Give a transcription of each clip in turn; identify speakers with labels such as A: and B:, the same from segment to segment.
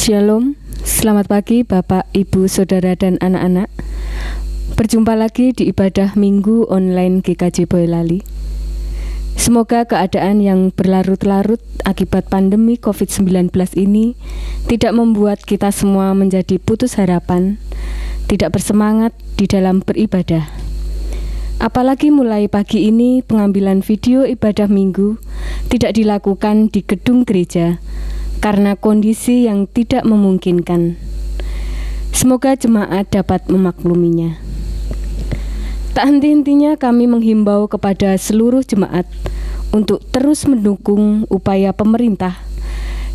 A: Shalom, selamat pagi Bapak, Ibu, Saudara, dan anak-anak. Berjumpa lagi di ibadah Minggu online GKJ Boyolali. Semoga keadaan yang berlarut-larut akibat pandemi COVID-19 ini tidak membuat kita semua menjadi putus harapan, tidak bersemangat di dalam beribadah. Apalagi mulai pagi ini pengambilan video ibadah Minggu tidak dilakukan di gedung gereja, karena kondisi yang tidak memungkinkan. Semoga jemaat dapat memakluminya. Tak henti-hentinya kami menghimbau kepada seluruh jemaat untuk terus mendukung upaya pemerintah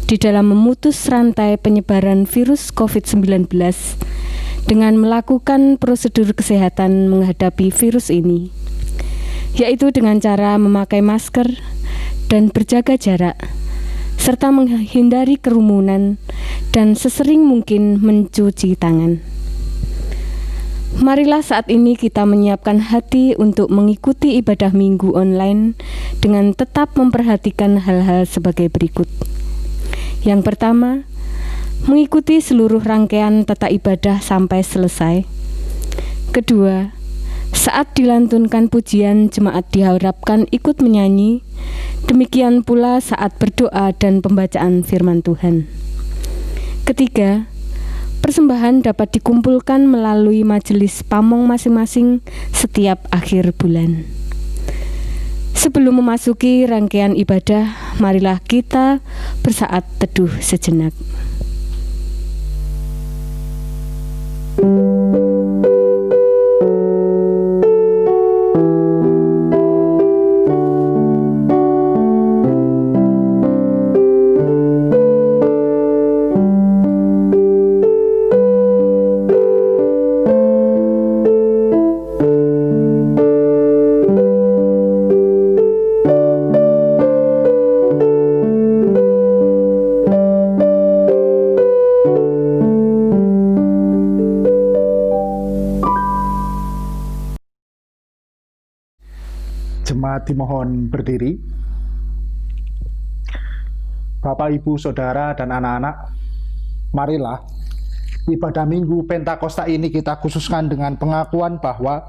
A: di dalam memutus rantai penyebaran virus COVID-19 dengan melakukan prosedur kesehatan menghadapi virus ini, yaitu dengan cara memakai masker dan berjaga jarak, serta menghindari kerumunan dan sesering mungkin mencuci tangan. Marilah saat ini kita menyiapkan hati untuk mengikuti ibadah Minggu online dengan tetap memperhatikan hal-hal sebagai berikut. Yang pertama, mengikuti seluruh rangkaian tata ibadah sampai selesai. Kedua, saat dilantunkan pujian, jemaat diharapkan ikut menyanyi. Demikian pula saat berdoa dan pembacaan firman Tuhan. Ketiga, persembahan dapat dikumpulkan melalui majelis pamong masing-masing setiap akhir bulan. Sebelum memasuki rangkaian ibadah, marilah kita bersaat teduh sejenak.
B: Jemaat dimohon berdiri. Bapak, Ibu, Saudara, dan anak-anak, marilah ibadah Minggu Pentakosta ini kita khususkan dengan pengakuan bahwa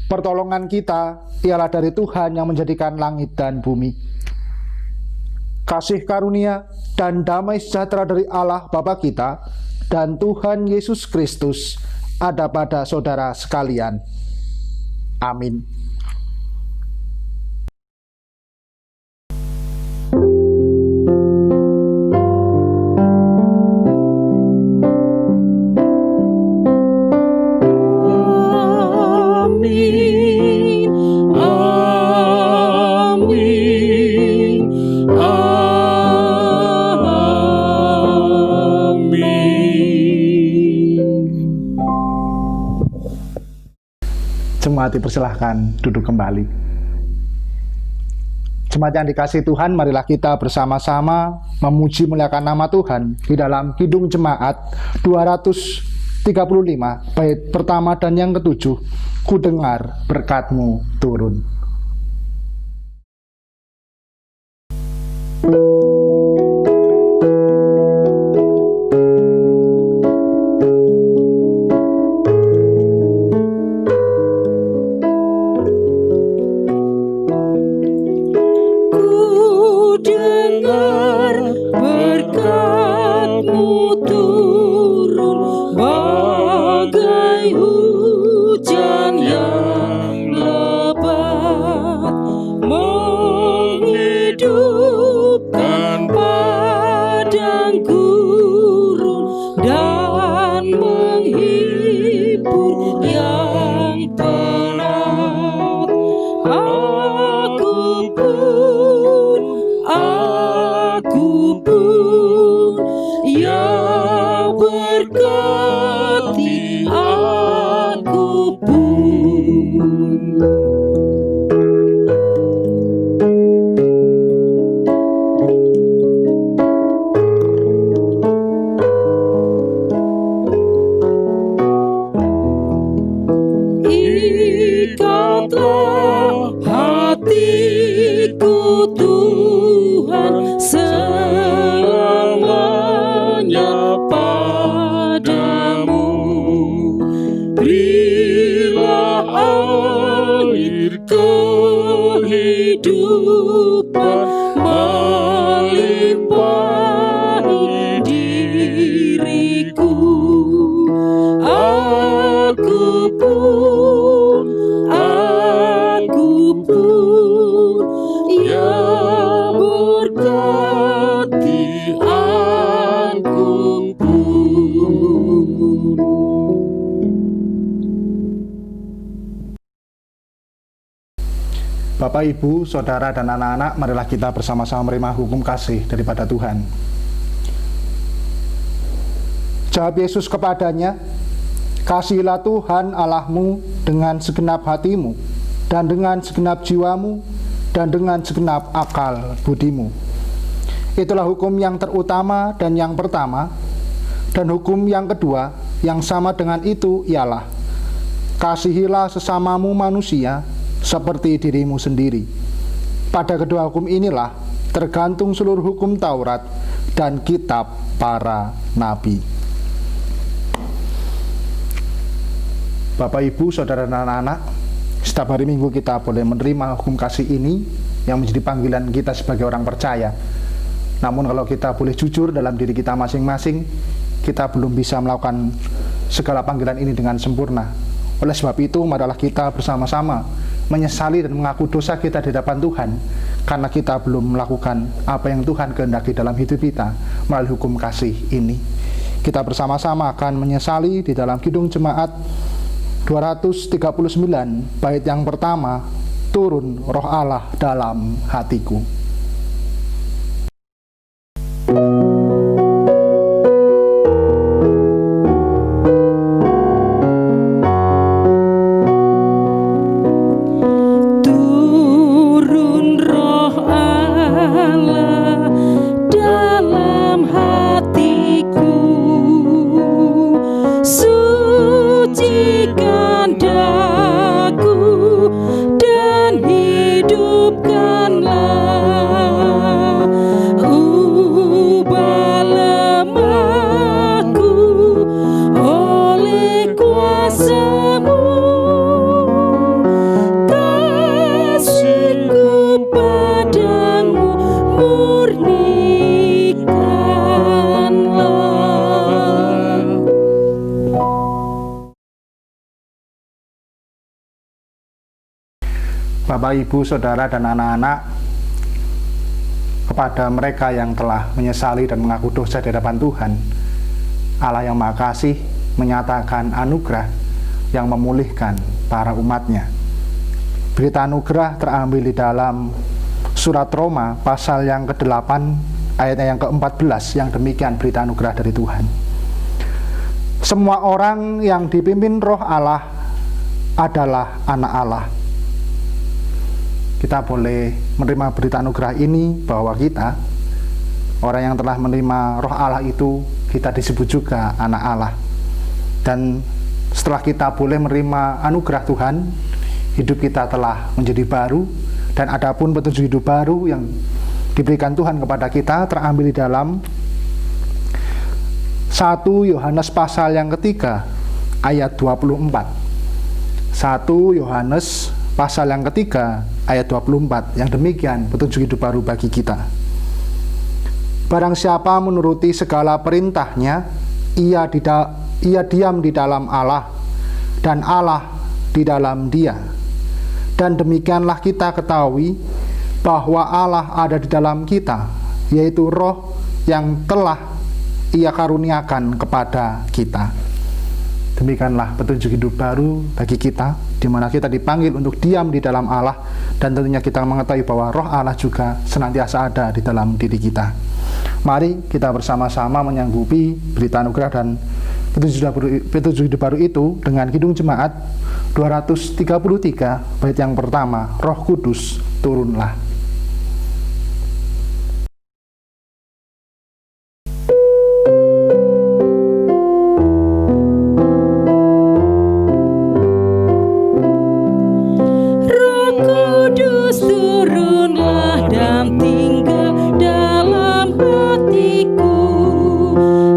B: pertolongan kita ialah dari Tuhan yang menjadikan langit dan bumi. Kasih karunia dan damai sejahtera dari Allah Bapa kita dan Tuhan Yesus Kristus ada pada saudara sekalian. Amin. Jemaat dipersilahkan duduk kembali. Jemaat yang dikasihi Tuhan, marilah kita bersama-sama memuji muliakan nama Tuhan di dalam Kidung Jemaat 235 bait pertama dan yang ketujuh, Ku dengar berkat-Mu turun.
C: Tuhan selamanya. Berilah air kehidupan melimpahi diriku. Aku pun yang berkati aku pun.
B: Bapak, Ibu, Saudara, dan anak-anak, marilah kita bersama-sama menerima hukum kasih daripada Tuhan. Jawab Yesus kepadanya, "Kasihilah Tuhan Allahmu dengan segenap hatimu, dan dengan segenap jiwamu, dan dengan segenap akal budimu." Itulah hukum yang terutama dan yang pertama. Dan hukum yang kedua, yang sama dengan itu ialah, "Kasihilah sesamamu manusia seperti dirimu sendiri." Pada kedua hukum inilah tergantung seluruh hukum Taurat dan kitab para nabi. Bapak, Ibu, Saudara, dan anak-anak, setiap hari Minggu kita boleh menerima hukum kasih ini yang menjadi panggilan kita sebagai orang percaya. Namun kalau kita boleh jujur dalam diri kita masing-masing, kita belum bisa melakukan segala panggilan ini dengan sempurna. Oleh sebab itu, marilah kita bersama-sama menyesali dan mengaku dosa kita di hadapan Tuhan, karena kita belum melakukan apa yang Tuhan kehendaki dalam hidup kita melalui hukum kasih ini. Kita bersama-sama akan menyesali di dalam Kidung Jemaat 239, bait yang pertama, "Turun Roh Allah dalam hatiku."
C: Turun Roh Allah dalam hatiku, sucikan daku dan hidupkanlah, ubah lemahku oleh kuasa-Mu. Kasihku padamu murnikanlah.
B: Bapak, Ibu, Saudara, dan anak-anak, kepada mereka yang telah menyesali dan mengaku dosa di hadapan Tuhan, Allah yang Maha Kasih menyatakan anugerah yang memulihkan para umatnya. Berita anugerah terambil di dalam surat Roma pasal yang ke-8 ayatnya yang ke-14, yang demikian berita anugerah dari Tuhan. "Semua orang yang dipimpin Roh Allah adalah anak Allah." Kita boleh menerima berita anugerah ini bahwa kita, orang yang telah menerima Roh Allah itu, kita disebut juga anak Allah. Dan setelah kita boleh menerima anugerah Tuhan, hidup kita telah menjadi baru, dan adapun petunjuk hidup baru yang diberikan Tuhan kepada kita terambil di dalam 1 Yohanes pasal yang ketiga ayat 24. 1 Yohanes pasal yang ketiga ayat 24, yang demikian petunjuk hidup baru bagi kita. "Barang siapa menuruti segala perintahnya, ia diam di dalam Allah, dan Allah di dalam dia. Dan demikianlah kita ketahui bahwa Allah ada di dalam kita, yaitu Roh yang telah Ia karuniakan kepada kita." Demikianlah petunjuk hidup baru bagi kita, di mana kita dipanggil untuk diam di dalam Allah, dan tentunya kita mengetahui bahwa Roh Allah juga senantiasa ada di dalam diri kita. Mari kita bersama-sama menyanggupi berita anugerah dan petunjuk hidup baru itu dengan Kidung Jemaat 233 bait yang pertama, "Roh Kudus turunlah."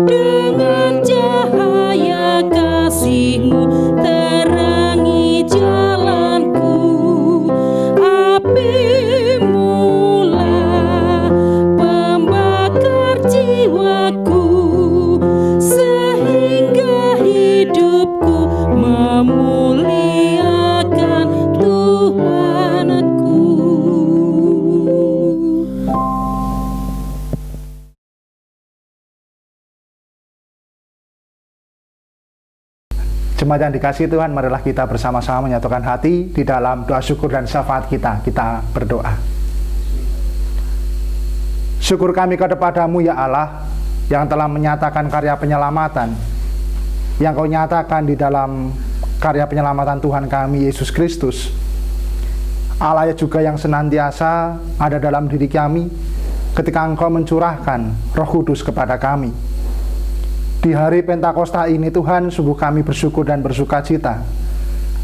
C: Dengan cahaya kasih-Mu
B: Jemaat yang dikasihi Tuhan, marilah kita bersama-sama menyatukan hati di dalam doa syukur dan syafaat kita. Kita berdoa. Syukur kami kepadamu ya Allah, yang telah menyatakan karya penyelamatan, yang Kau nyatakan di dalam karya penyelamatan Tuhan kami, Yesus Kristus. Allah juga yang senantiasa ada dalam diri kami ketika Engkau mencurahkan Roh Kudus kepada kami. Di hari Pentakosta ini Tuhan, sungguh kami bersyukur dan bersuka cita.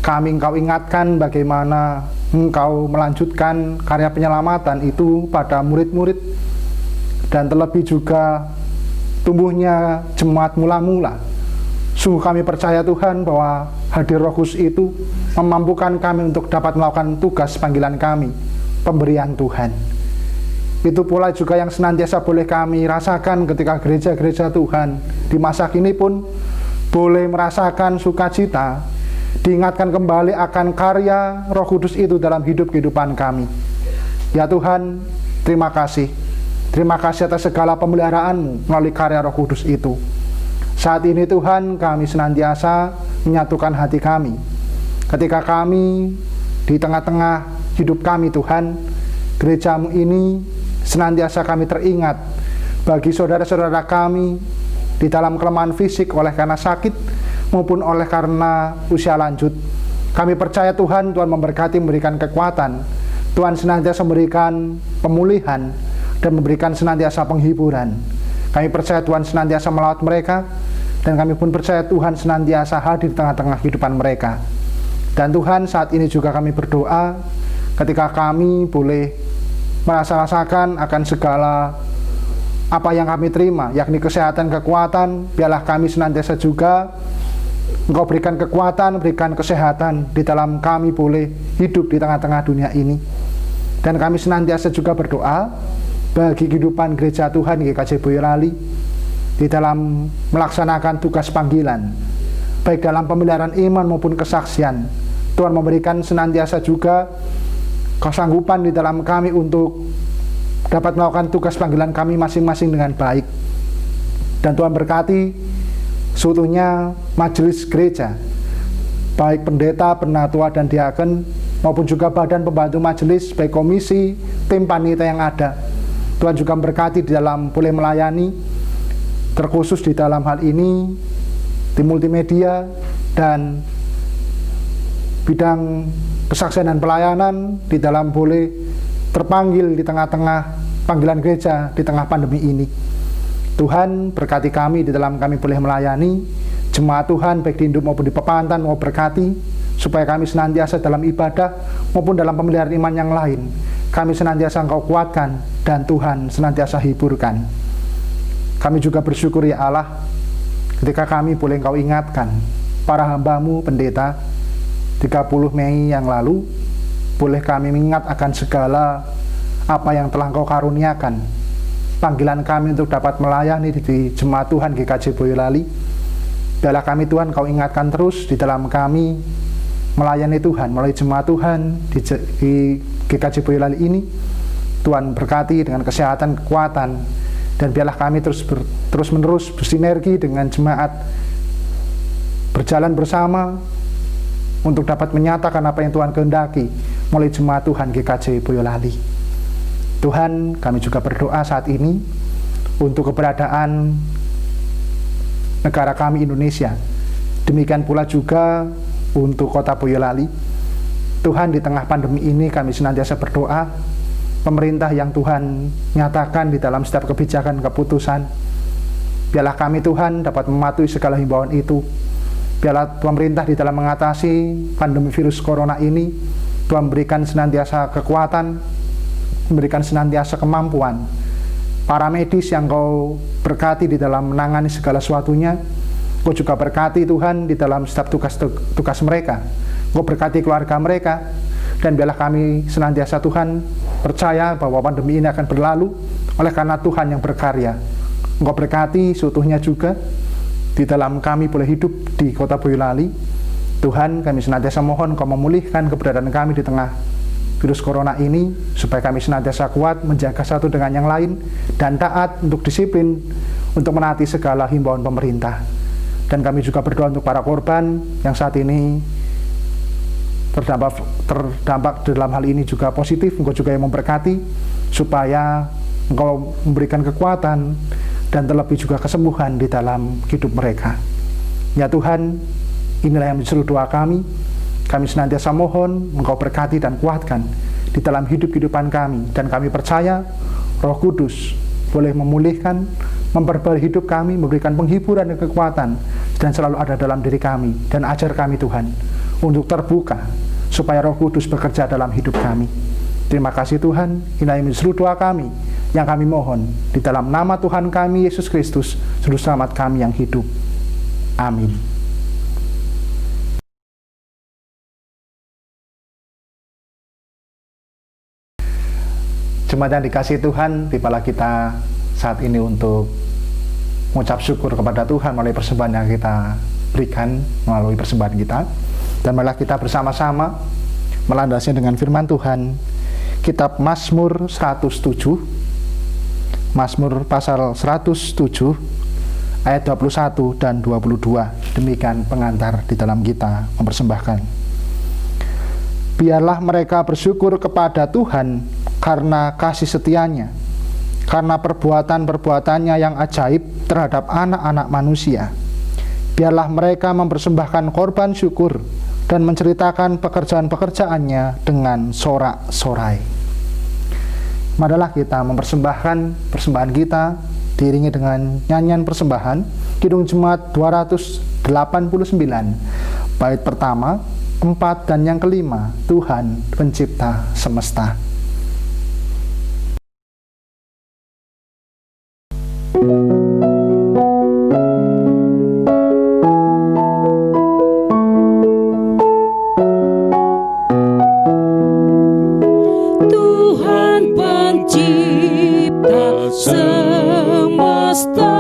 B: Kami Engkau ingatkan bagaimana Engkau melanjutkan karya penyelamatan itu pada murid-murid, dan terlebih juga tumbuhnya jemaat mula-mula. Sungguh kami percaya Tuhan bahwa hadir Roh Kudus itu memampukan kami untuk dapat melakukan tugas panggilan kami, pemberian Tuhan. Itu pula juga yang senantiasa boleh kami rasakan ketika gereja-gereja Tuhan di masa kini pun boleh merasakan sukacita, diingatkan kembali akan karya Roh Kudus itu dalam hidup-kehidupan kami. Ya Tuhan, terima kasih. Terima kasih atas segala pemeliharaan-Mu melalui karya Roh Kudus itu. Saat ini Tuhan, kami senantiasa menyatukan hati kami. Ketika kami di tengah-tengah hidup kami Tuhan, gereja-Mu ini senantiasa kami teringat bagi saudara-saudara kami di dalam kelemahan fisik oleh karena sakit maupun oleh karena usia lanjut. Kami percaya Tuhan, Tuhan memberkati, memberikan kekuatan. Tuhan senantiasa memberikan pemulihan dan memberikan senantiasa penghiburan. Kami percaya Tuhan senantiasa melawat mereka, dan kami pun percaya Tuhan senantiasa hadir di tengah-tengah kehidupan mereka. Dan Tuhan, saat ini juga kami berdoa ketika kami boleh merasakan akan segala apa yang kami terima, yakni kesehatan, kekuatan. Biarlah kami senantiasa juga Engkau berikan kekuatan, berikan kesehatan di dalam kami boleh hidup di tengah-tengah dunia ini. Dan kami senantiasa juga berdoa bagi kehidupan gereja Tuhan GKJ Boyolali di dalam melaksanakan tugas panggilan, baik dalam pemeliharaan iman maupun kesaksian. Tuhan memberikan senantiasa juga kesanggupan di dalam kami untuk dapat melakukan tugas panggilan kami masing-masing dengan baik. Dan Tuhan berkati seutuhnya majelis gereja, baik pendeta, penatua, dan diaken, maupun juga badan pembantu majelis, baik komisi, tim panitia yang ada. Tuhan juga memberkati di dalam boleh melayani, terkhusus di dalam hal ini di multimedia dan bidang kesaksian dan pelayanan, di dalam boleh terpanggil di tengah-tengah panggilan gereja di tengah pandemi ini. Tuhan berkati kami di dalam kami boleh melayani jemaat Tuhan, baik di Induk maupun di Pepantan. Mau berkati supaya kami senantiasa dalam ibadah maupun dalam pemeliharaan iman yang lain, kami senantiasa Engkau kuatkan dan Tuhan senantiasa hiburkan. Kami juga bersyukur ya Allah ketika kami boleh Engkau ingatkan para hamba-Mu pendeta 30 Mei yang lalu, boleh kami mengingat akan segala apa yang telah Engkau karuniakan, panggilan kami untuk dapat melayani di jemaat Tuhan GKJ Boyolali. Biarlah kami Tuhan Kau ingatkan terus di dalam kami melayani Tuhan melalui jemaat Tuhan di GKJ Boyolali ini. Tuhan berkati dengan kesehatan, kekuatan, dan biarlah kami terus menerus bersinergi dengan jemaat, berjalan bersama untuk dapat menyatakan apa yang Tuhan kehendaki melalui jemaat Tuhan GKJ Boyolali. Tuhan, kami juga berdoa saat ini untuk keberadaan negara kami Indonesia. Demikian pula juga untuk kota Boyolali. Tuhan, di tengah pandemi ini kami senantiasa berdoa pemerintah yang Tuhan nyatakan di dalam setiap kebijakan keputusan. Biarlah kami Tuhan dapat mematuhi segala himbauan itu. Biarlah pemerintah di dalam mengatasi pandemi virus corona ini, Tuhan berikan senantiasa kekuatan, memberikan senantiasa kemampuan. Para medis yang Kau berkati di dalam menangani segala sesuatunya, Kau juga berkati Tuhan di dalam setiap tugas mereka. Kau berkati keluarga mereka, dan biarlah kami senantiasa Tuhan percaya bahwa pandemi ini akan berlalu oleh karena Tuhan yang berkarya. Engkau berkati seutuhnya juga di dalam kami boleh hidup di kota Boyolali. Tuhan, kami senantiasa mohon Kau memulihkan keberadaan kami di tengah virus corona ini, supaya kami senantiasa kuat menjaga satu dengan yang lain dan taat untuk disiplin untuk menaati segala himbauan pemerintah. Dan kami juga berdoa untuk para korban yang saat ini terdampak dalam hal ini juga positif. Engkau juga yang memberkati, supaya Engkau memberikan kekuatan dan terlebih juga kesembuhan di dalam hidup mereka. Ya Tuhan, inilah yang menjadi doa kami. Kami senantiasa mohon Engkau berkati dan kuatkan di dalam hidup-kehidupan kami. Dan kami percaya Roh Kudus boleh memulihkan, memperbarui hidup kami, memberikan penghiburan dan kekuatan, dan selalu ada dalam diri kami. Dan ajar kami Tuhan untuk terbuka, supaya Roh Kudus bekerja dalam hidup kami. Terima kasih Tuhan, inilah yang menjadi doa kami, yang kami mohon di dalam nama Tuhan kami Yesus Kristus, Juru Selamat kami yang hidup. Amin. Jemaat yang dikasihi Tuhan, tibalah kita saat ini untuk mengucap syukur kepada Tuhan melalui persembahan yang kita berikan melalui persembahan kita. Dan malah kita bersama-sama melandasnya dengan firman Tuhan, kitab Mazmur 107, Mazmur pasal 107 ayat 21 dan 22. Demikian pengantar di dalam kita mempersembahkan. Biarlah mereka bersyukur kepada Tuhan karena kasih setianya, karena perbuatan-perbuatannya yang ajaib terhadap anak-anak manusia. Biarlah mereka mempersembahkan korban syukur dan menceritakan pekerjaan-pekerjaannya dengan sorak-sorai. Marilah kita mempersembahkan persembahan kita diiringi dengan nyanyian persembahan Kidung Jemaat 289, bait pertama, 4 dan yang kelima, Tuhan Pencipta Semesta.
C: Tuhan Pencipta semesta,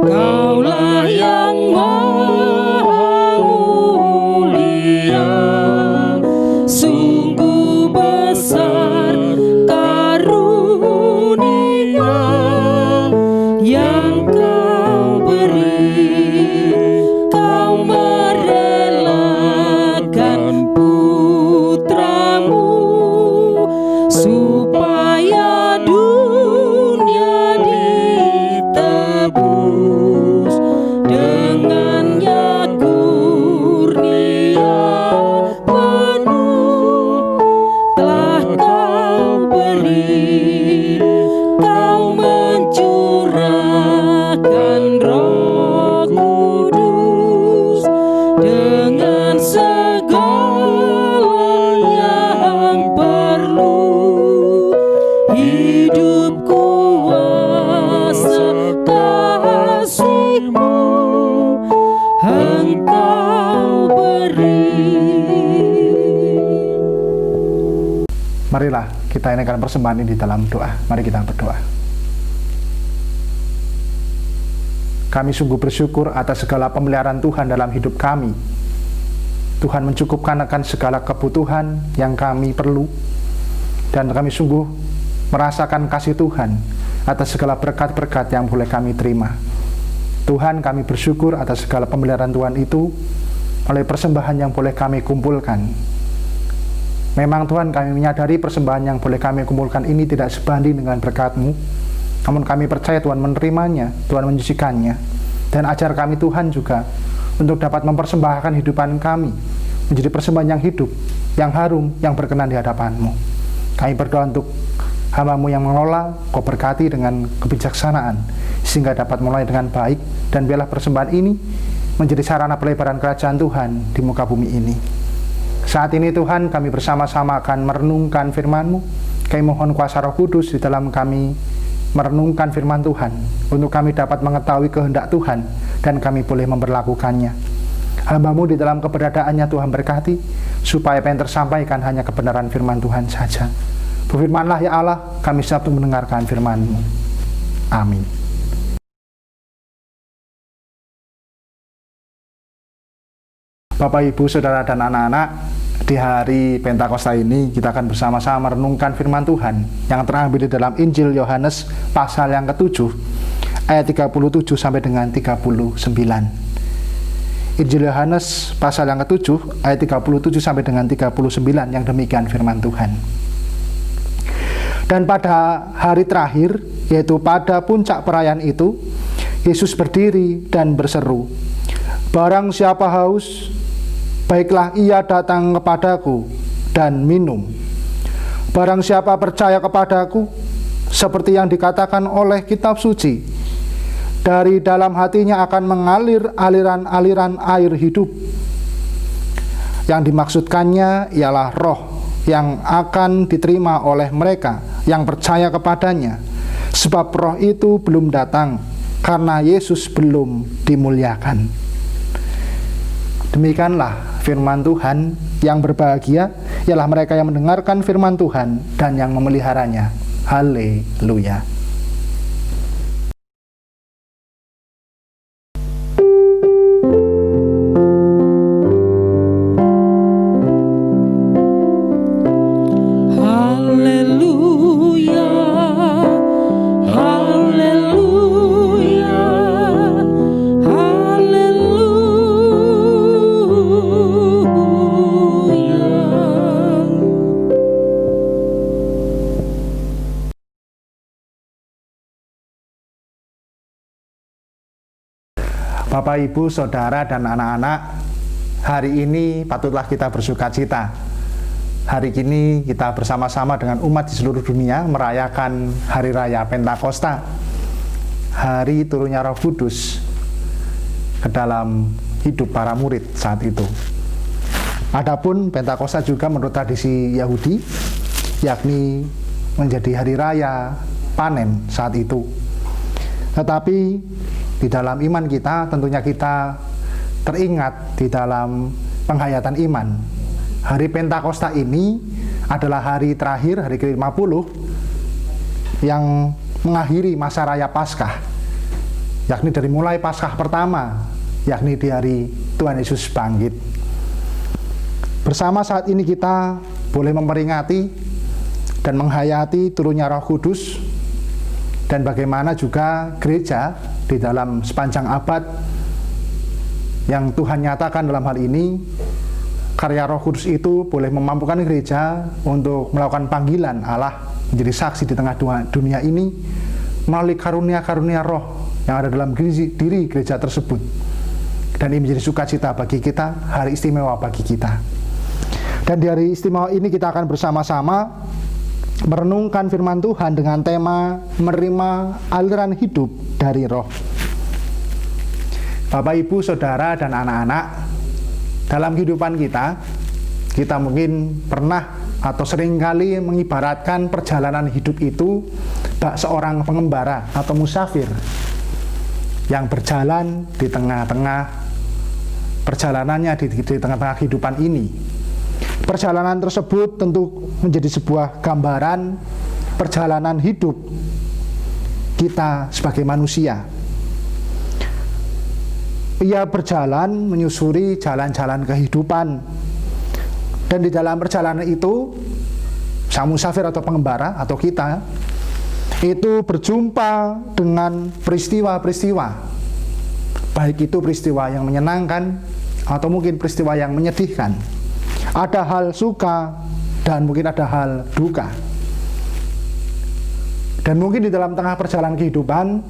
C: Kaulah yang maha mulia. Sungguh besar karunia yang Kau beri. Kau merelakan putramu supaya dunia ditebus. Dengannya kurnia penuh telah Kau beri. Kau mencurahkan Roh Kudus dengan segala yang perlu. Hidup kuasa kasih-Mu Engkau beri.
B: Marilah kita naikkan persembahan ini dalam doa. Mari kita berdoa. Kami sungguh bersyukur atas segala pemeliharaan Tuhan dalam hidup kami. Tuhan mencukupkan akan segala kebutuhan yang kami perlu, dan kami sungguh merasakan kasih Tuhan atas segala berkat-berkat yang boleh kami terima. Tuhan, kami bersyukur atas segala pemeliharaan Tuhan itu oleh persembahan yang boleh kami kumpulkan. Memang Tuhan, kami menyadari persembahan yang boleh kami kumpulkan ini tidak sebanding dengan berkat-Mu, namun kami percaya Tuhan menerimanya, Tuhan menyucikannya. Dan ajar kami Tuhan juga untuk dapat mempersembahkan hidupan kami menjadi persembahan yang hidup, yang harum, yang berkenan di hadapan-Mu. Kami berdoa untuk hamba-Mu yang mengelola, Kau berkati dengan kebijaksanaan sehingga dapat mulai dengan baik, dan biarlah persembahan ini menjadi sarana pelebaran kerajaan Tuhan di muka bumi ini. Saat ini Tuhan, kami bersama-sama akan merenungkan firman-Mu. Kami mohon kuasa Roh Kudus di dalam kami merenungkan firman Tuhan, untuk kami dapat mengetahui kehendak Tuhan dan kami boleh memperlakukannya. Hamba-Mu di dalam keberadaannya Tuhan berkati, supaya apa yang tersampaikan hanya kebenaran firman Tuhan saja. Berfirmanlah ya Allah, kami siap untuk mendengarkan firman-Mu. Amin. Bapak, Ibu, Saudara, dan anak-anak, di hari Pentakosta ini kita akan bersama-sama merenungkan firman Tuhan yang terambil di dalam Injil Yohanes pasal yang ke-7 ayat 37 sampai dengan 39. Injil Yohanes pasal yang ke-7 ayat 37 sampai dengan 39 yang demikian firman Tuhan. Dan pada hari terakhir, yaitu pada puncak perayaan itu, Yesus berdiri dan berseru, "Barang siapa haus, baiklah ia datang kepadaku dan minum. Barang siapa percaya kepadaku, seperti yang dikatakan oleh kitab suci, dari dalam hatinya akan mengalir aliran-aliran air hidup." Yang dimaksudkannya ialah roh yang akan diterima oleh mereka yang percaya kepadanya, sebab roh itu belum datang karena Yesus belum dimuliakan. Demikianlah firman Tuhan. Yang berbahagia ialah mereka yang mendengarkan firman Tuhan dan yang memeliharanya. Haleluya.
C: Haleluya, haleluya,
B: Bapak, Ibu, Saudara, dan anak-anak, hari ini patutlah kita bersukacita. Hari ini kita bersama-sama dengan umat di seluruh dunia merayakan Hari Raya Pentakosta, hari turunnya Roh Kudus ke dalam hidup para murid saat itu. Adapun Pentakosta juga menurut tradisi Yahudi, yakni menjadi hari raya panen saat itu. Tetapi di dalam iman kita, tentunya kita teringat di dalam penghayatan iman. Hari Pentakosta ini adalah hari terakhir, hari ke-50 yang mengakhiri masa raya Paskah, yakni dari mulai Paskah pertama, yakni di hari Tuhan Yesus bangkit. Bersama saat ini kita boleh memperingati dan menghayati turunnya Roh Kudus, dan bagaimana juga gereja di dalam sepanjang abad yang Tuhan nyatakan dalam hal ini, karya Roh Kudus itu boleh memampukan gereja untuk melakukan panggilan Allah menjadi saksi di tengah dunia ini melalui karunia-karunia roh yang ada dalam diri gereja tersebut. Dan ini menjadi sukacita bagi kita, hari istimewa bagi kita. Dan di hari istimewa ini kita akan bersama-sama merenungkan firman Tuhan dengan tema menerima aliran hidup dari roh. Bapak, Ibu, Saudara, dan anak-anak, dalam kehidupan kita mungkin pernah atau seringkali mengibaratkan perjalanan hidup itu bak seorang pengembara atau musafir yang berjalan di tengah-tengah perjalanannya di tengah-tengah kehidupan ini. Perjalanan tersebut tentu menjadi sebuah gambaran perjalanan hidup kita sebagai manusia. Ia berjalan menyusuri jalan-jalan kehidupan, dan di dalam perjalanan itu sang musafir atau pengembara atau kita itu berjumpa dengan peristiwa-peristiwa, baik itu peristiwa yang menyenangkan atau mungkin peristiwa yang menyedihkan. Ada hal suka dan mungkin ada hal duka. Dan mungkin di dalam tengah perjalanan kehidupan,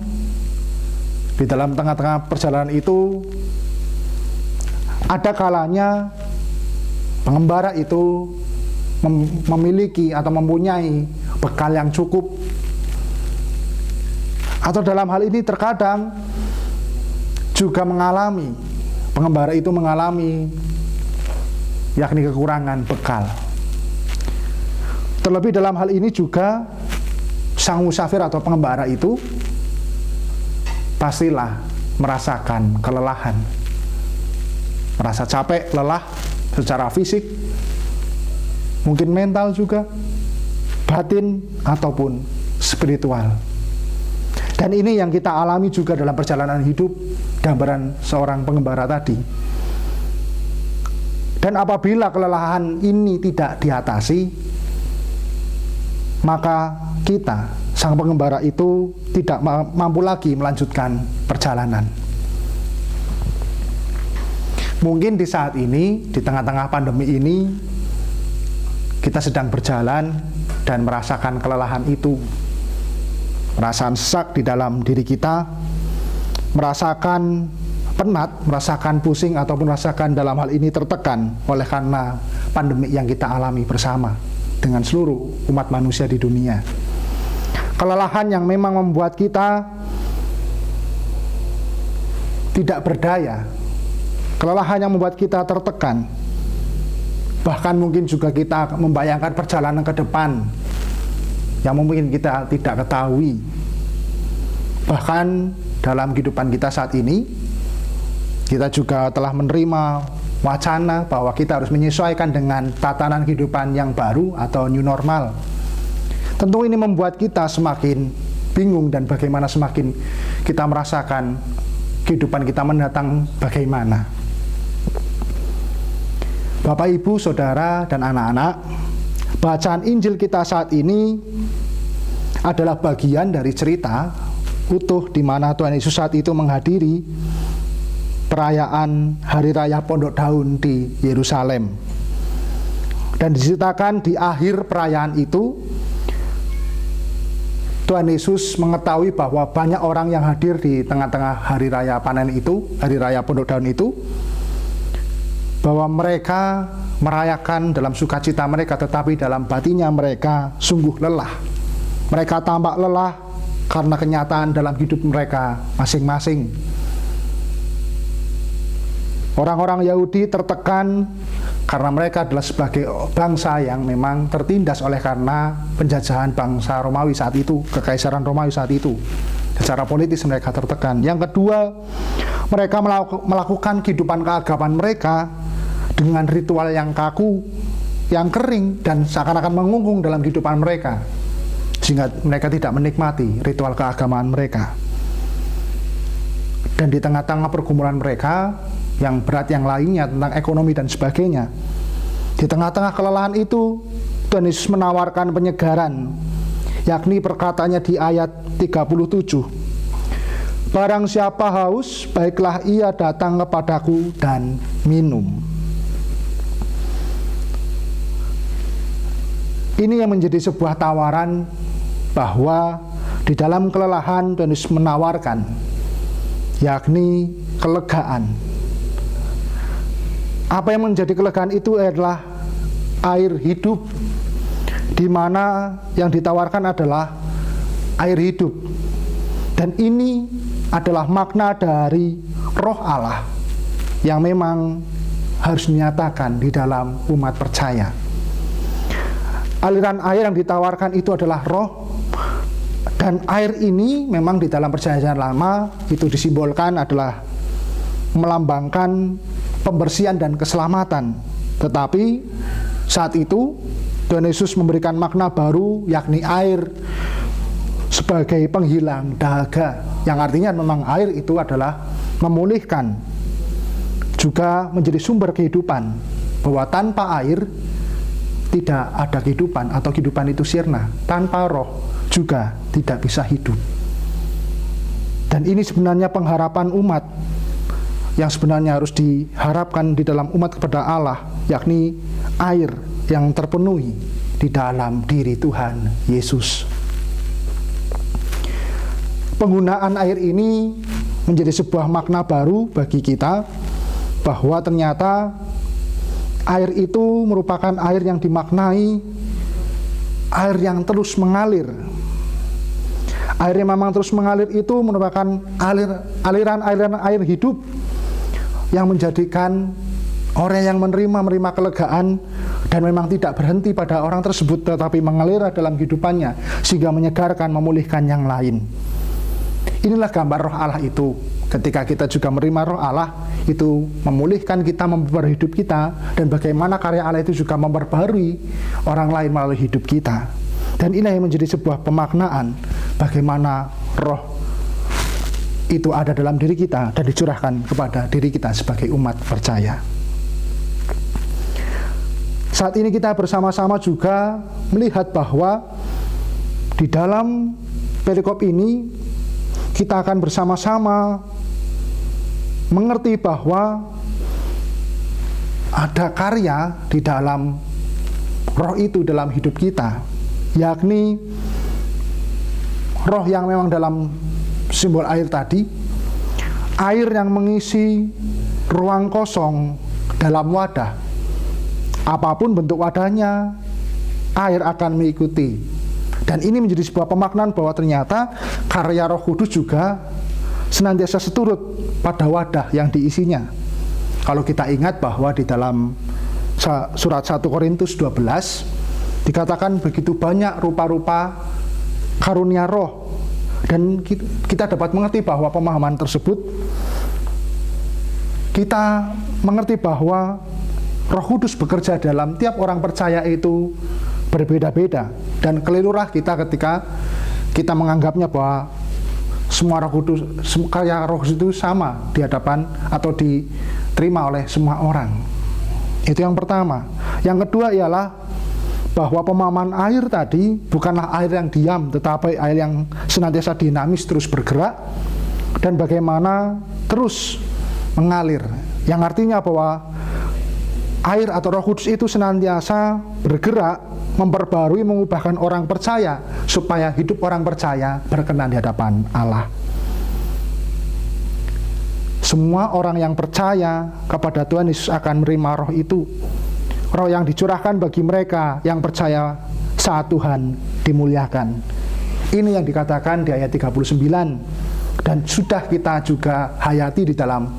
B: di dalam tengah-tengah perjalanan itu, ada kalanya pengembara itu memiliki atau mempunyai bekal yang cukup. Atau dalam hal ini terkadang juga pengembara itu mengalami yakni kekurangan bekal. Terlebih dalam hal ini juga sang musafir atau pengembara itu pastilah merasakan kelelahan, merasa capek, lelah secara fisik, mungkin mental juga, batin ataupun spiritual. Dan ini yang kita alami juga dalam perjalanan hidup, gambaran seorang pengembara tadi. Dan apabila kelelahan ini tidak diatasi, maka kita sang pengembara itu tidak mampu lagi melanjutkan perjalanan. Mungkin di saat ini, di tengah-tengah pandemi ini, kita sedang berjalan dan merasakan kelelahan itu, perasaan sesak di dalam diri kita, merasakan penat, merasakan pusing, ataupun merasakan dalam hal ini tertekan oleh karena pandemi yang kita alami bersama dengan seluruh umat manusia di dunia. Kelelahan yang memang membuat kita tidak berdaya, kelelahan yang membuat kita tertekan, bahkan mungkin juga kita membayangkan perjalanan ke depan yang mungkin kita tidak ketahui. Bahkan dalam kehidupan kita saat ini, kita juga telah menerima wacana bahwa kita harus menyesuaikan dengan tatanan kehidupan yang baru atau new normal. Tentu ini membuat kita semakin bingung dan bagaimana semakin kita merasakan kehidupan kita mendatang bagaimana. Bapak, Ibu, Saudara, dan anak-anak, bacaan Injil kita saat ini adalah bagian dari cerita utuh di mana Tuhan Yesus saat itu menghadiri perayaan Hari Raya Pondok Daun di Yerusalem. Dan diceritakan di akhir perayaan itu, Tuhan Yesus mengetahui bahwa banyak orang yang hadir di tengah-tengah hari raya panen itu, hari raya Pondok Daun itu, bahwa mereka merayakan dalam sukacita mereka, tetapi dalam batinnya mereka sungguh lelah. Mereka tampak lelah karena kenyataan dalam hidup mereka masing-masing. Orang-orang Yahudi tertekan karena mereka adalah sebagai bangsa yang memang tertindas oleh karena penjajahan bangsa Romawi saat itu, kekaisaran Romawi saat itu. Secara politis mereka tertekan. Yang kedua, mereka melakukan kehidupan keagamaan mereka dengan ritual yang kaku, yang kering, dan seakan-akan mengungkung dalam kehidupan mereka, sehingga mereka tidak menikmati ritual keagamaan mereka. Dan di tengah-tengah pergumulan mereka yang berat yang lainnya tentang ekonomi dan sebagainya, di tengah-tengah kelelahan itu, Tuhan Yesus menawarkan penyegaran, yakni perkataannya di ayat 37, barang siapa haus, baiklah ia datang kepadaku dan minum. Ini yang menjadi sebuah tawaran bahwa di dalam kelelahan Tuhan Yesus menawarkan, yakni kelegaan. Apa yang menjadi kelegaan itu adalah air hidup, di mana yang ditawarkan adalah air hidup. Dan ini adalah makna dari Roh Allah yang memang harus dinyatakan di dalam umat percaya. Aliran air yang ditawarkan itu adalah Roh, dan air ini memang di dalam perjanjian lama itu disimbolkan adalah melambangkan pembersihan dan keselamatan. Tetapi saat itu Tuhan Yesus memberikan makna baru, yakni air sebagai penghilang dahaga, yang artinya memang air itu adalah memulihkan, juga menjadi sumber kehidupan, bahwa tanpa air tidak ada kehidupan, atau kehidupan itu sirna. Tanpa roh juga tidak bisa hidup. Dan ini sebenarnya pengharapan umat yang sebenarnya harus diharapkan di dalam umat kepada Allah, yakni air yang terpenuhi di dalam diri Tuhan Yesus. Penggunaan air ini menjadi sebuah makna baru bagi kita, bahwa ternyata air itu merupakan air yang dimaknai air yang terus mengalir. Air yang memang terus mengalir itu merupakan aliran air hidup yang menjadikan orang yang menerima kelegaan dan memang tidak berhenti pada orang tersebut, tetapi mengalir dalam kehidupannya sehingga menyegarkan, memulihkan yang lain. Inilah gambar Roh Allah itu. Ketika kita juga menerima Roh Allah, itu memulihkan kita, memperbarui hidup kita, dan bagaimana karya Allah itu juga memperbarui orang lain melalui hidup kita. Dan inilah yang menjadi sebuah pemaknaan bagaimana Roh itu ada dalam diri kita dan dicurahkan kepada diri kita sebagai umat percaya. Saat ini kita bersama-sama juga melihat bahwa di dalam perikop ini kita akan bersama-sama mengerti bahwa ada karya di dalam roh itu dalam hidup kita, yakni roh yang memang dalam simbol air tadi, air yang mengisi ruang kosong dalam wadah. Apapun bentuk wadahnya, air akan mengikuti. Dan ini menjadi sebuah pemaknaan bahwa ternyata karya Roh Kudus juga senantiasa seturut pada wadah yang diisinya. Kalau kita ingat bahwa di dalam surat 1 Korintus 12 dikatakan begitu banyak rupa-rupa karunia roh, dan kita dapat mengerti bahwa pemahaman tersebut, kita mengerti bahwa Roh Kudus bekerja dalam tiap orang percaya itu berbeda-beda, dan kelirulah kita ketika kita menganggapnya bahwa semua Roh Kudus, karya Roh Kudus itu sama di hadapan atau diterima oleh semua orang. Itu yang pertama. Yang kedua ialah bahwa pemahaman air tadi bukanlah air yang diam, tetapi air yang senantiasa dinamis, terus bergerak, dan bagaimana terus mengalir. Yang artinya bahwa air atau Roh Kudus itu senantiasa bergerak, memperbarui, mengubahkan orang percaya supaya hidup orang percaya berkenan di hadapan Allah. Semua orang yang percaya kepada Tuhan Yesus akan menerima roh itu, roh yang dicurahkan bagi mereka yang percaya saat Tuhan dimuliakan. Ini yang dikatakan di ayat 39, dan sudah kita juga hayati di dalam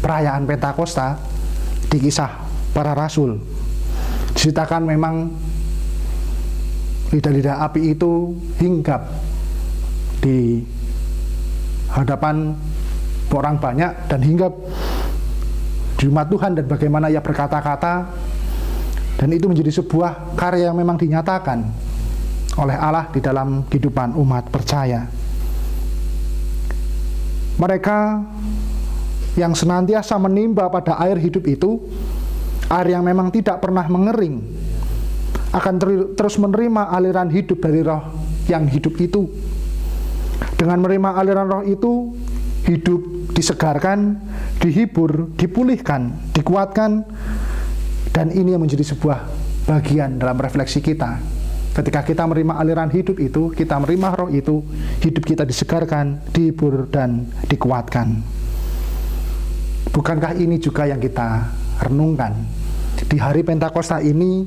B: perayaan Pentakosta di Kisah Para Rasul. Diceritakan memang lidah-lidah api itu hinggap di hadapan orang banyak dan hinggap di umat Tuhan, dan bagaimana ia berkata-kata, dan itu menjadi sebuah karya yang memang dinyatakan oleh Allah di dalam kehidupan umat percaya. Mereka yang senantiasa menimba pada air hidup itu, air yang memang tidak pernah mengering, akan terus menerima aliran hidup dari roh yang hidup itu. Dengan menerima aliran roh itu, hidup disegarkan, dihibur, dipulihkan, dikuatkan, dan ini yang menjadi sebuah bagian dalam refleksi kita. Ketika kita menerima aliran hidup itu, kita menerima roh itu, hidup kita disegarkan, dihibur, dan dikuatkan. Bukankah ini juga yang kita renungkan di hari Pentakosta ini?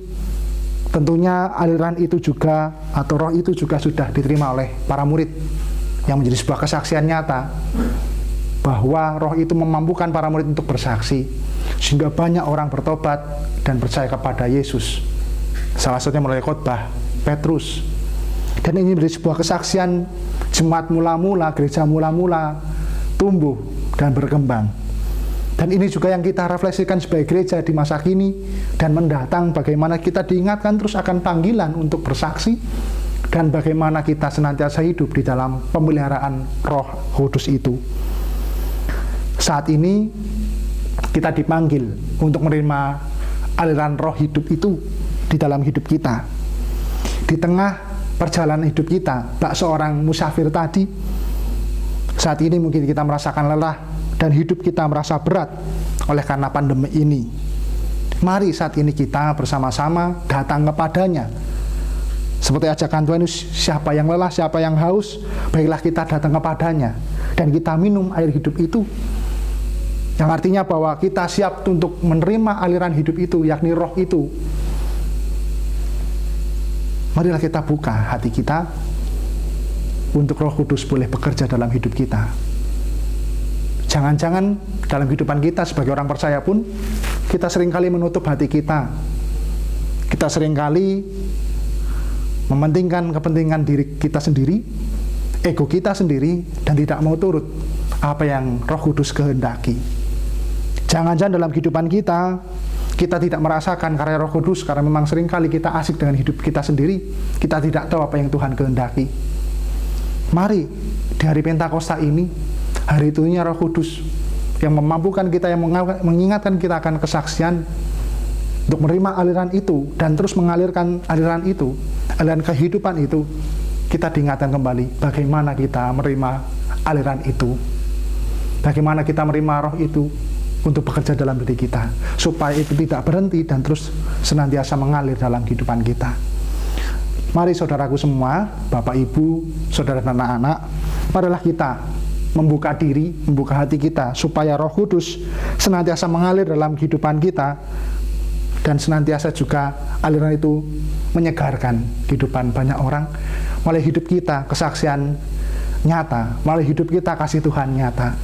B: Tentunya aliran itu juga, atau roh itu juga sudah diterima oleh para murid, yang menjadi sebuah kesaksian nyata bahwa roh itu memampukan para murid untuk bersaksi, sehingga banyak orang bertobat dan percaya kepada Yesus. Salah satunya melalui khotbah Petrus. Dan ini menjadi sebuah kesaksian jemaat mula-mula, gereja mula-mula tumbuh dan berkembang. Dan ini juga yang kita refleksikan sebagai gereja di masa kini dan mendatang, bagaimana kita diingatkan terus akan panggilan untuk bersaksi, dan bagaimana kita senantiasa hidup di dalam pemeliharaan Roh Kudus itu. Saat ini kita dipanggil untuk menerima aliran roh hidup itu di dalam hidup kita. Di tengah perjalanan hidup kita, tak seorang musafir tadi, saat ini mungkin kita merasakan lelah dan hidup kita merasa berat oleh karena pandemi ini. Mari saat ini kita bersama-sama datang kepadanya. Seperti ajakan Tuhan Yesus, siapa yang lelah, siapa yang haus, baiklah kita datang kepadanya dan kita minum air hidup itu. Yang artinya bahwa kita siap untuk menerima aliran hidup itu, yakni roh itu. Marilah kita buka hati kita untuk Roh Kudus boleh bekerja dalam hidup kita. Jangan-jangan dalam kehidupan kita sebagai orang percaya pun, kita seringkali menutup hati kita. Kita seringkali mementingkan kepentingan diri kita sendiri, ego kita sendiri, dan tidak mau turut apa yang Roh Kudus kehendaki. Jangan-jangan dalam kehidupan kita, kita tidak merasakan karya Roh Kudus karena memang seringkali kita asik dengan hidup kita sendiri. Kita tidak tahu apa yang Tuhan kehendaki. Mari di hari Pentakosta ini, hari itunya Roh Kudus yang memampukan kita, yang mengingatkan kita akan kesaksian untuk menerima aliran itu dan terus mengalirkan aliran itu, aliran kehidupan itu. kita diingatkan kembali bagaimana kita menerima aliran itu, bagaimana kita menerima roh itu untuk bekerja dalam diri kita, supaya itu tidak berhenti dan terus senantiasa mengalir dalam kehidupan kita. Mari saudaraku semua, Bapak Ibu, saudara dan anak-anak, marilah kita membuka diri, membuka hati kita, supaya Roh Kudus senantiasa mengalir dalam kehidupan kita, dan senantiasa juga aliran itu menyegarkan kehidupan banyak orang, melalui hidup kita kesaksian nyata, melalui hidup kita kasih Tuhan nyata.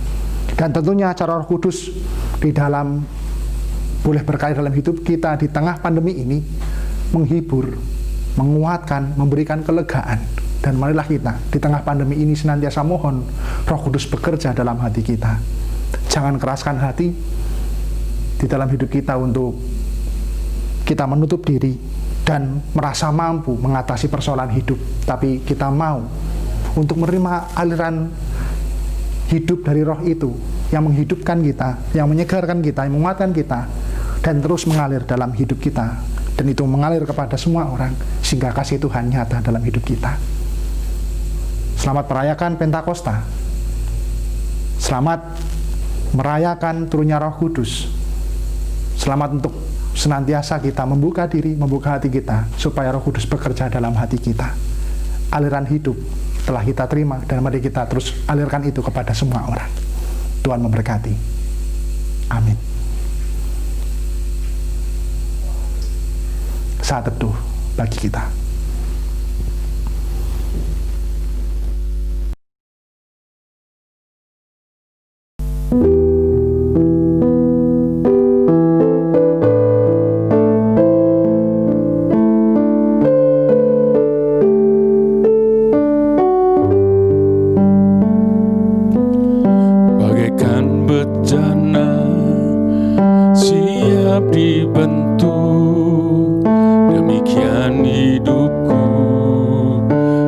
B: Dan tentunya cara Roh Kudus di dalam boleh berkarya dalam hidup kita di tengah pandemi ini, menghibur, menguatkan, memberikan kelegaan. Dan marilah kita di tengah pandemi ini senantiasa mohon Roh Kudus bekerja dalam hati kita. Jangan keraskan hati di dalam hidup kita untuk kita menutup diri dan merasa mampu mengatasi persoalan hidup, tapi kita mau untuk menerima aliran hidup dari roh itu yang menghidupkan kita, yang menyegarkan kita, yang menguatkan kita, dan terus mengalir dalam hidup kita, dan itu mengalir kepada semua orang sehingga kasih Tuhan nyata dalam hidup kita. Selamat merayakan Pentakosta, selamat merayakan turunnya Roh Kudus, selamat untuk senantiasa kita membuka diri, membuka hati kita supaya Roh Kudus bekerja dalam hati kita. Aliran hidup telah kita terima dan mari kita terus alirkan itu kepada semua orang. Tuhan memberkati. Amin. Saat teduh bagi kita.
C: Bagaikan bejana siap dibentuk, demikian hidupku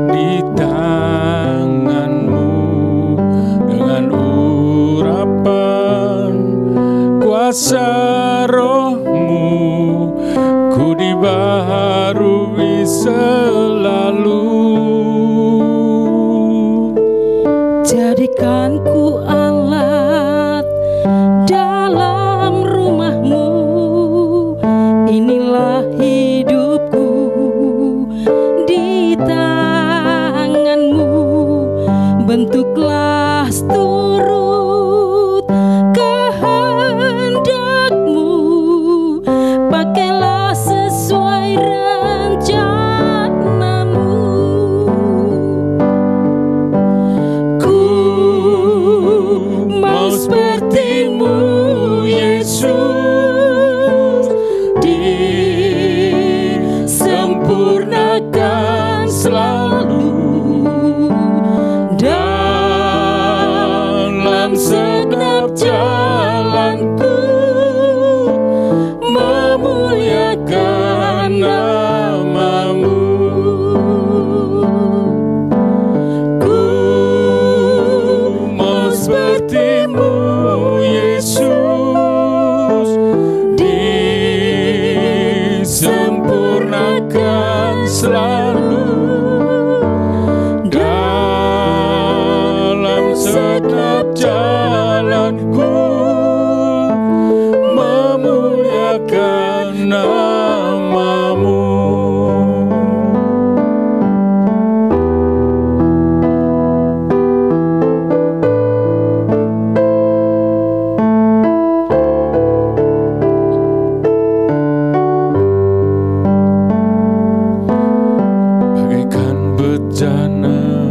C: di tanganmu. Dengan urapan kuasa rohmu, ku dibaharui selalu.
D: Jadikan ku alat dalam rumahmu, inilah hidupku di tanganmu. Bentuklah turut kehendakmu, pakailah sesuai rencanamu. Sepertimu Yesus, disempurnakan selalu dalam segenap jalanku, memuliakan namamu. Ku mau sepertimu Yesus, disempurnakan selalu dalam setiap jalanku, memuliakan namamu. Bejana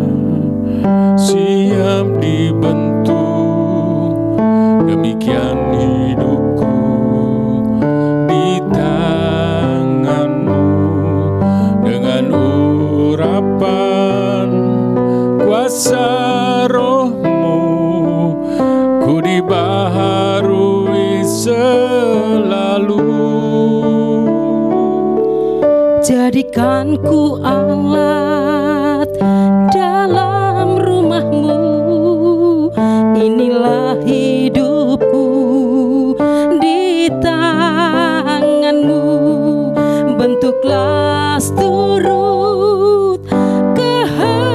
D: siap dibentuk, demikian hidupku di tanganmu. Dengan urapan kuasa rohmu, ku dibaharui selalu. Jadikan ku alat dalam rumahmu, inilah hidupku di tanganmu. Bentuklah turut kehendakmu,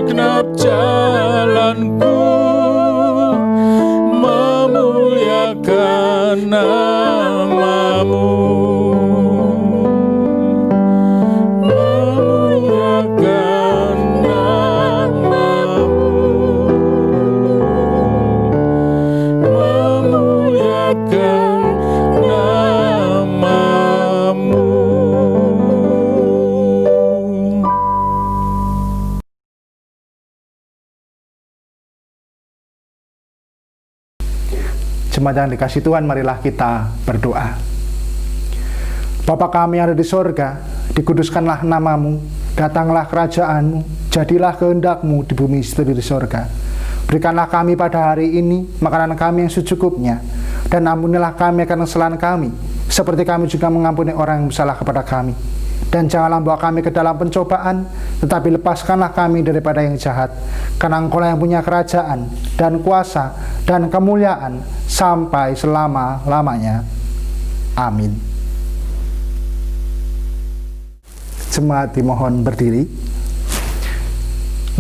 C: segenap jalanku, memuliakan namamu, memuliakan namamu, memuliakan namamu.
B: Jemaat yang dikasih Tuhan, marilah kita berdoa. Bapa kami yang ada di sorga, dikuduskanlah namamu, datanglah kerajaanmu, jadilah kehendakmu di bumi seperti di sorga. Berikanlah kami pada hari ini makanan kami yang secukupnya, dan ampunilah kami akan kesalahan kami, seperti kami juga mengampuni orang yang bersalah kepada kami. Dan janganlah bawa kami ke dalam pencobaan, tetapi lepaskanlah kami daripada yang jahat. Karena Engkau-lah yang punya kerajaan, dan kuasa, dan kemuliaan, sampai selama-lamanya. Amin. Jemaat dimohon berdiri.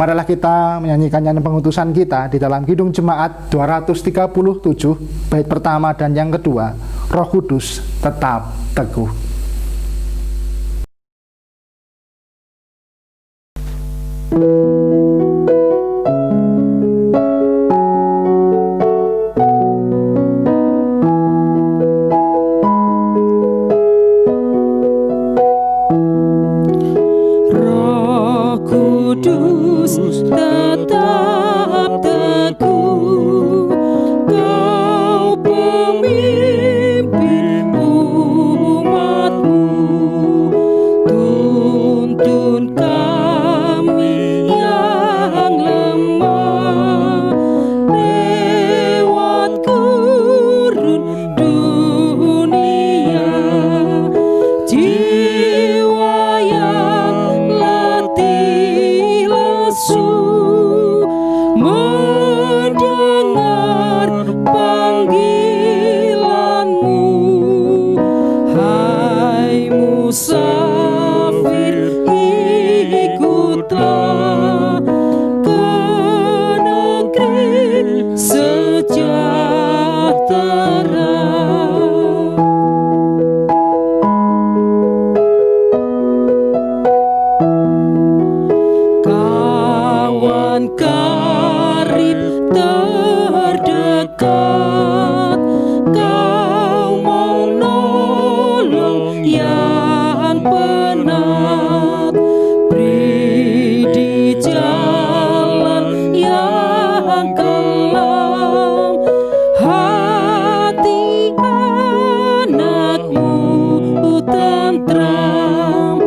B: Marilah kita menyanyikan nyanyian pengutusan kita di dalam Kidung Jemaat 237, bait pertama dan yang kedua, Roh Kudus tetap teguh.
D: Roh Kudus tetap teguh, Kau pemimpin umat-Mu, tuntun kami yang lemah lewat gurun dunia. Jiwa yang letih lesu mendengar panggilan-Mu. Hai musafir, ikutlah ke negeri sejahtera. Kawan karib terdekat, Kau menolong yang penat. Beri di jalan yang kelam hati anak-Mu tentram.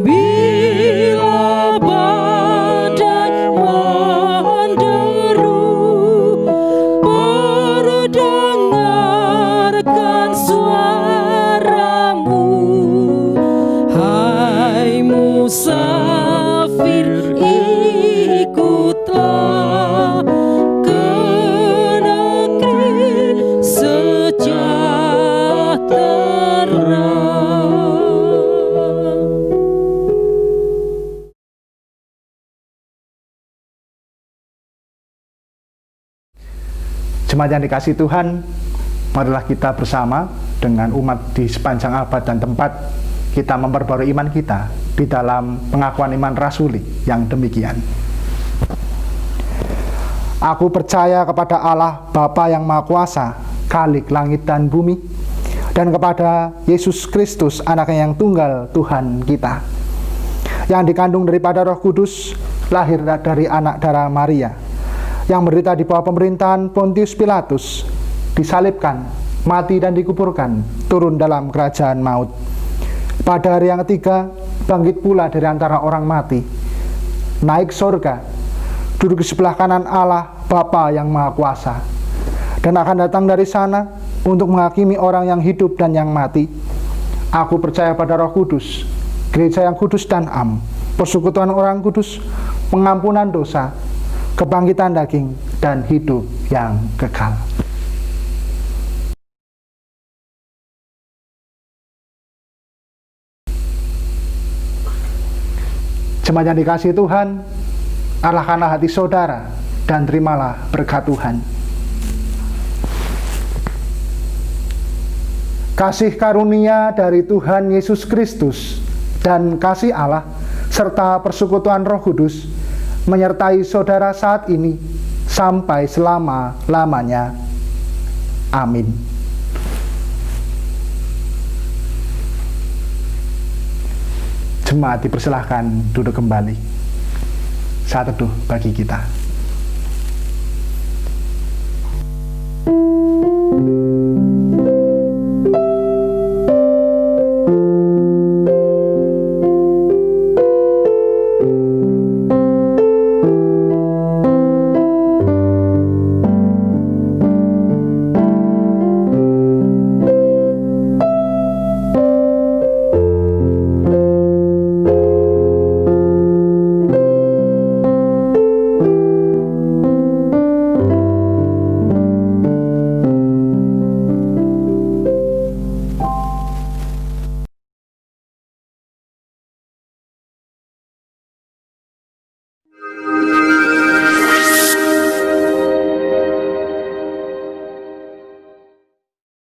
D: Bila badai menderu, perdengarkan suara-Mu. Hai musafir, ikutlah ke negeri sejahtera.
B: Jemaat yang dikasih Tuhan, marilah kita bersama dengan umat di sepanjang abad dan tempat kita memperbarui iman kita di dalam pengakuan iman rasuli yang demikian. Aku percaya kepada Allah Bapa yang Maha Kuasa, Khalik langit dan bumi, dan kepada Yesus Kristus, Anaknya yang tunggal Tuhan kita, yang dikandung daripada Roh Kudus, lahir dari anak darah Maria, yang menderita di bawah pemerintahan Pontius Pilatus, disalibkan, mati dan dikuburkan, turun dalam kerajaan maut. Pada hari yang ketiga, bangkit pula dari antara orang mati, naik sorga, duduk di sebelah kanan Allah Bapa yang Maha Kuasa, dan akan datang dari sana untuk menghakimi orang yang hidup dan yang mati. Aku percaya pada Roh Kudus, gereja yang kudus dan am, persekutuan orang kudus, pengampunan dosa, kebangkitan daging, dan hidup yang kekal. Jemaat yang dikasihi Tuhan, arahkanlah hati saudara, dan terimalah berkat Tuhan. Kasih karunia dari Tuhan Yesus Kristus dan kasih Allah serta persekutuan Roh Kudus menyertai saudara saat ini sampai selama-lamanya. Amin. Jemaat dipersilahkan duduk kembali. Saat teduh bagi kita.